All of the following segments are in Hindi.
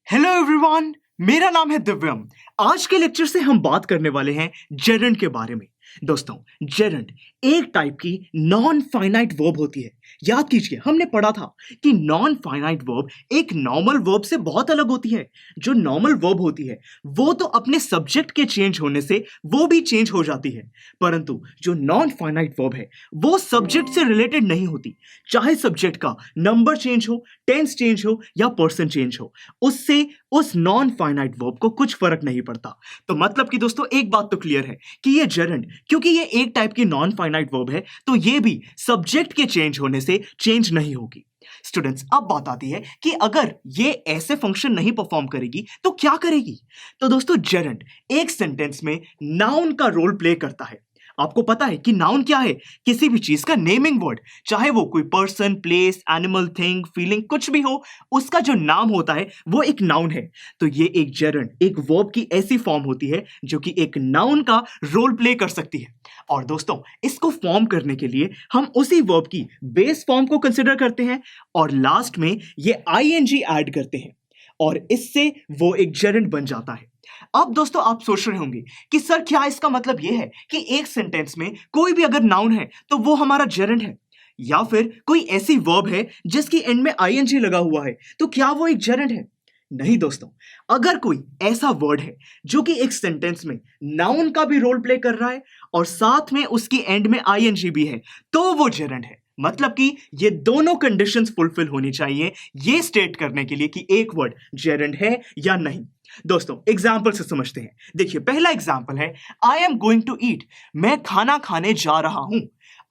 हेलो एवरीवन, मेरा नाम है दिव्यम। आज के लेक्चर से हम बात करने वाले हैं जेरंड के बारे में। दोस्तों, जेरंड एक टाइप की नॉन फाइनाइट वर्ब होती है। याद कीजिए, हमने पढ़ा था कि नॉन फाइनाइट वर्ब एक नॉर्मल वर्ब से बहुत अलग होती है। जो नॉर्मल वर्ब होती है वो तो अपने सब्जेक्ट के चेंज होने से वो भी चेंज हो जाती है, परंतु जो नॉन फाइनाइट वर्ब है वो सब्जेक्ट से रिलेटेड नहीं होती। चाहे सब्जेक्ट का नंबर चेंज हो, टेंस चेंज हो या पर्सन चेंज हो, उससे उस नॉन फाइनाइट वर्ब को कुछ फर्क नहीं पड़ता। तो मतलब कि दोस्तों, एक बात तो क्लियर है कि ये जेरंड, क्योंकि ये एक टाइप की नॉन फाइनाइट वर्ब है, तो ये भी सब्जेक्ट के चेंज होने से चेंज नहीं होगी। स्टूडेंट्स, अब बात आती है कि अगर ये ऐसे फंक्शन नहीं परफॉर्म करेगी तो क्या करेगी। तो दोस्तों, जेरंड एक सेंटेंस में नाउन का रोल प्ले करता है। आपको पता है कि नाउन क्या है? किसी भी चीज का नेमिंग वर्ड, चाहे वो कोई person, place, animal, thing, feeling कुछ भी हो, उसका जो नाम होता है वो एक नाउन है। तो ये एक जेरंड, एक वर्ब की ऐसी फॉर्म होती है जो कि एक नाउन का रोल प्ले कर सकती है। और दोस्तों, इसको फॉर्म करने के लिए हम उसी वर्ब की बेस फॉर्म को कंसिडर करते हैं और लास्ट में ये आईएनजी ऐड करते हैं और इससे वो एक जेरंड बन जाता है। अब दोस्तों, आप सोच रहे होंगे कि सर, क्या इसका मतलब यह है कि एक सेंटेंस में कोई भी अगर नाउन है तो वो हमारा जेरंड है, या फिर कोई ऐसी वर्ब है जिसकी एंड में आईएनजी लगा हुआ है तो क्या वो एक जेरंड है? नहीं दोस्तों, अगर कोई ऐसा वर्ड है जो कि एक सेंटेंस में नाउन का भी रोल प्ले कर रहा है और साथ में उसकी एंड में आईएनजी भी है तो वो जेरंड है। मतलब कि ये दोनों कंडीशंस फुलफिल होनी चाहिए ये स्टेट करने के लिए कि एक वर्ड जेरंड है या नहीं। दोस्तों, एग्जाम्पल से समझते हैं। देखिए, पहला एग्जाम्पल है I am going to eat, मैं खाना खाने जा रहा हूं।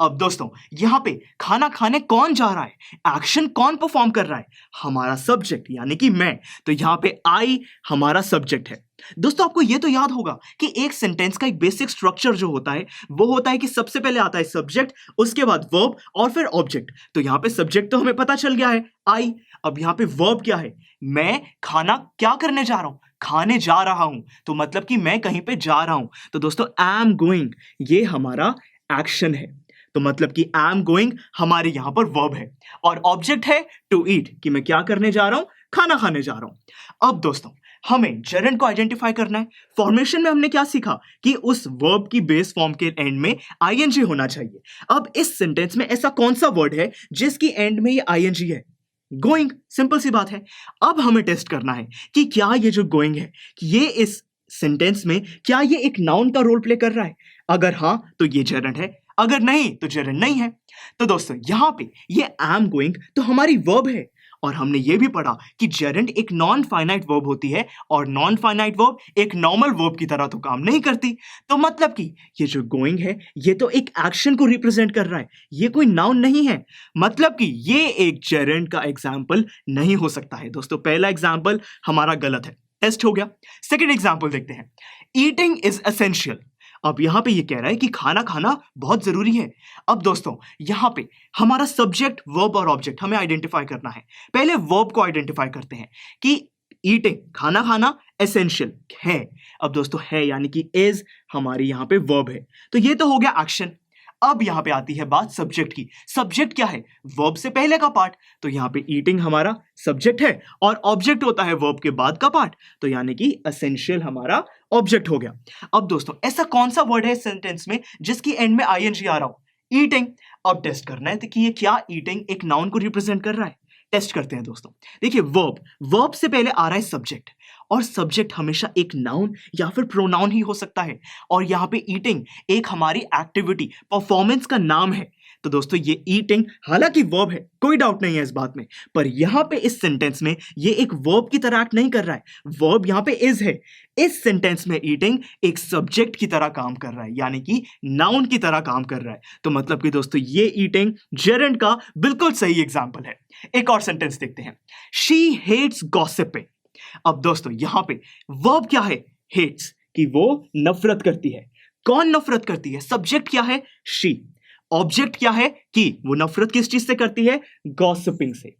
अब दोस्तों, यहां पे खाना खाने कौन जा रहा है, एक्शन कौन परफॉर्म कर रहा है? हमारा सब्जेक्ट यानी कि मैं। तो यहां पे आई हमारा सब्जेक्ट है। दोस्तों, आपको यह तो याद होगा कि एक सेंटेंस का एक बेसिक स्ट्रक्चर जो होता है वो होता है कि सबसे पहले आता है सब्जेक्ट, उसके बाद वर्ब और फिर ऑब्जेक्ट। तो यहां पे सब्जेक्ट तो हमें पता चल गया है, आई। अब यहां पे वर्ब क्या है? मैं खाना क्या करने जा रहा हूं? खाने जा रहा हूं। तो मतलब कि मैं कहीं पे जा रहा हूं। तो दोस्तों, आई एम गोइंग ये हमारा एक्शन है। तो मतलब कि आई एम गोइंग हमारे यहां पर वर्ब है और ऑब्जेक्ट है टू ईट, कि मैं क्या करने जा रहा हूं? खाना खाने जा रहा हूं। अब दोस्तों, हमें जेरंड को आइडेंटिफाई करना है। फॉर्मेशन में हमने क्या सीखा कि उस वर्ब की बेस फॉर्म के एंड में आईएनजी होना चाहिए। अब इस सेंटेंस में ऐसा कौन सा वर्ड है जिसकी एंड में ये आईएनजी है? गोइंग। सिंपल सी बात है। अब हमें टेस्ट करना है कि क्या ये जो गोइंग है, ये इस सेंटेंस में क्या ये एक नाउन का रोल प्ले कर रहा है? अगर हां तो ये जेरंड है, अगर नहीं तो जेरंड नहीं है। तो दोस्तों, यहां पे ये आई एम गोइंग तो हमारी वर्ब है और हमने ये भी पढ़ा कि जेरंड एक नॉन फाइनाइट वर्ब होती है और नॉन फाइनाइट वर्ब एक नॉर्मल वर्ब की तरह तो काम नहीं करती। तो मतलब कि ये जो गोइंग है ये तो एक एक्शन को रिप्रेजेंट कर रहा है, ये कोई नाउन नहीं है। मतलब कि ये एक जेरंड का एग्जाम्पल नहीं हो सकता है। दोस्तों, पहला एग्जाम्पल हमारा गलत है, टेस्ट हो गया। सेकेंड एग्जाम्पल देखते हैं। Eating is essential. अब यहां पे ये कह रहा है कि खाना खाना बहुत जरूरी है। अब दोस्तों, यहां पे हमारा सब्जेक्ट, वर्ब और ऑब्जेक्ट हमें आइडेंटिफाई करना है। पहले वर्ब को आइडेंटिफाई करते हैं कि ईटिंग खाना खाना एसेंशियल है। अब दोस्तों, है यानी कि इज हमारी यहां पे वर्ब है, तो ये तो हो गया एक्शन। अब यहां पे आती है बात सब्जेक्ट की। सब्जेक्ट क्या है? वर्ब से पहले का पार्ट। तो यहां पे ईटिंग हमारा सब्जेक्ट है और ऑब्जेक्ट होता है वर्ब के बाद का पार्ट, तो यानी कि एसेंशियल हमारा ऑब्जेक्ट हो गया। अब दोस्तों, ऐसा कौन सा वर्ड है सेंटेंस में जिसकी एंड में आईएनजी आ रहा हो? ईटिंग। अब टेस्ट करना है कि ये क्या ईटिंग एक नाउन को रिप्रेजेंट कर रहा है? टेस्ट करते हैं दोस्तों। देखिए, वर्ब से पहले आ रहा है सब्जेक्ट और सब्जेक्ट हमेशा एक नाउन या फिर प्रोनाउन ही हो सकता है और यहां पे ईटिंग एक हमारी एक्टिविटी, परफॉर्मेंस का नाम है। तो दोस्तों, ये ईटिंग हालांकि वर्ब है, कोई डाउट नहीं है इस बात में, पर यहां पे इस सेंटेंस में ये एक वर्ब की तरह एक्ट नहीं कर रहा है। वर्ब यहां पे इज है। इस सेंटेंस में ईटिंग एक सब्जेक्ट की तरह काम कर रहा है, यानी कि नाउन की तरह काम कर रहा है। तो मतलब कि दोस्तों, ये ईटिंग जेरंड का बिल्कुल सही एग्जाम्पल है। एक और सेंटेंस देखते हैं। She hates gossiping. अब दोस्तों, यहां पे वर्ब क्या है? हेट्स, कि वो नफरत करती है। कौन नफरत करती है? सब्जेक्ट क्या है? शी। ऑब्जेक्ट क्या है? कि वो नफरत किस चीज से करती है? गॉसिपिंग से।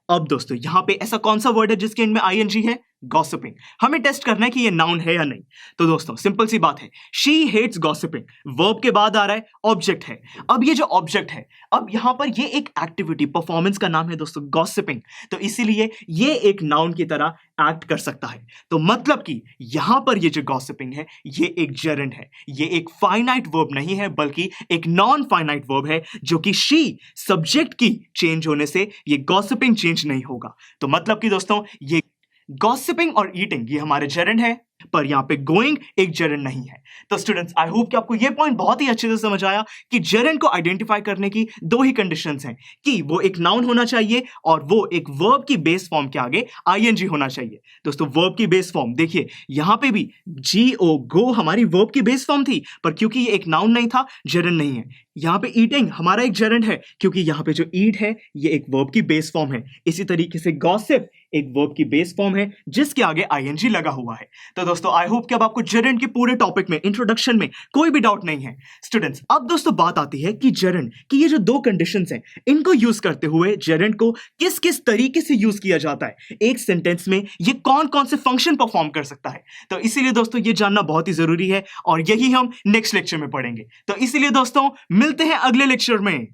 अब दोस्तों, यहां पे ऐसा कौन सा वर्ड है जिसके एंड में आईएनजी है? गॉसिपिंग। हमें टेस्ट करना है कि ये नाउन है या नहीं। तो दोस्तों सिंपल सी बात है, शी हेट्स गॉसिपिंग, वर्ब के बाद आ रहा है ऑब्जेक्ट है। अब ये जो ऑब्जेक्ट है, अब यहां पर ये एक एक्टिविटी परफॉर्मेंस का नाम है दोस्तों गॉसिपिंग, तो इसीलिए ये एक नाउन की तरह एक्ट कर सकता है। तो मतलब कि यहां पर ये जो गॉसिपिंग है ये एक जेरेंड है, ये एक फाइनाइट वर्ब नहीं है बल्कि एक नॉन फाइनाइट वर्ब है, जो कि शी सब्जेक्ट की चेंज होने से ये गॉसिपिंग चेंज नहीं होगा। तो मतलब कि दोस्तों ये गॉसिपिंग और ईटिंग ये हमारे जेरेंड है, पर यहां पे गोइंग एक जेरेंड नहीं है। तो स्टूडेंट्स आई होप कि आपको ये पॉइंट बहुत ही अच्छे से समझ आया कि जेरेंड को आइडेंटिफाई करने की दो ही कंडीशंस हैं, कि वो एक नाउन होना चाहिए और वो एक वर्ब की बेस फॉर्म के आगे आईएनजी होना चाहिए। दोस्तों वर्ब की बेस फॉर्म देखिए, यहां पे भी GO गो हमारी वर्ब की बेस फॉर्म थी, पर क्योंकि ये एक नाउन नहीं था, जेरेंड नहीं है। यहां पे ईटिंग हमारा एक जेरेंड है, क्योंकि यहां पे जो ईट है ये एक वर्ब की बेस फॉर्म है। इसी तरीके से गॉसिप एक वर्ब की बेस फॉर्म है जिसके आगे आईएनजी लगा हुआ है। तो दोस्तों आई होप कि अब आपको जेरेंड के पूरे टॉपिक में, इंट्रोडक्शन में कोई भी डाउट नहीं है। स्टूडेंट्स अब दोस्तों बात आती है कि जेरेंड की ये जो दो कंडीशंस हैं, इनको यूज करते हुए जेरेंड को किस किस तरीके से यूज किया जाता है, एक सेंटेंस में ये कौन कौन से फंक्शन परफॉर्म कर सकता है। तो इसीलिए दोस्तों ये जानना बहुत ही जरूरी है और यही हम नेक्स्ट लेक्चर में पढ़ेंगे। तो इसीलिए दोस्तों मिलते हैं अगले लेक्चर में।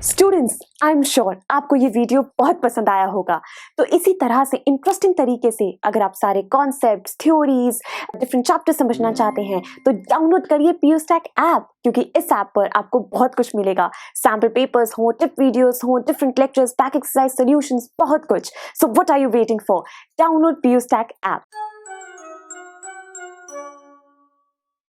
स्टूडेंट्स आई एम श्योर आपको ये वीडियो बहुत पसंद आया होगा। तो इसी तरह से इंटरेस्टिंग तरीके से अगर आप सारे कॉन्सेप्ट्स, थ्योरीज, डिफरेंट चैप्टर समझना चाहते हैं तो डाउनलोड करिए PUSTAC ऐप, क्योंकि इस ऐप पर आपको बहुत कुछ मिलेगा। सैम्पल पेपर्स हो, टिप वीडियोस हो, different lectures, back exercise solutions, बहुत कुछ। So what are you waiting for? Download PUSTAC app.